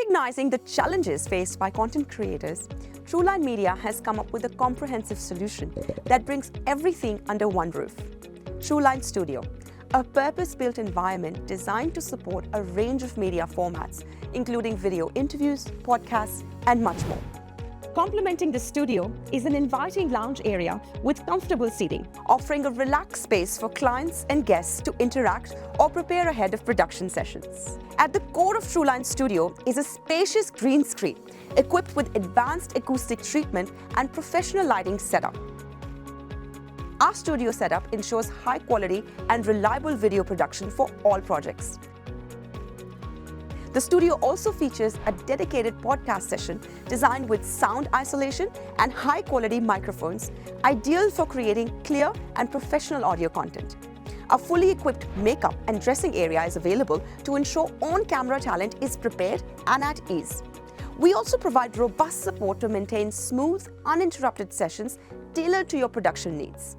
Recognizing the challenges faced by content creators, Trueline Media has come up with a comprehensive solution that brings everything under one roof. Trueline Studio, a purpose-built environment designed to support a range of media formats, including video interviews, podcasts, and much more. Complementing the studio is an inviting lounge area with comfortable seating, offering a relaxed space for clients and guests to interact or prepare ahead of production sessions. At the core of Trueline Studio is a spacious green screen equipped with advanced acoustic treatment and professional lighting setup. Our studio setup ensures high quality and reliable video production for all projects. The studio also features a dedicated podcast session designed with sound isolation and high-quality microphones, ideal for creating clear and professional audio content. A fully equipped makeup and dressing area is available to ensure on-camera talent is prepared and at ease. We also provide robust support to maintain smooth, uninterrupted sessions tailored to your production needs.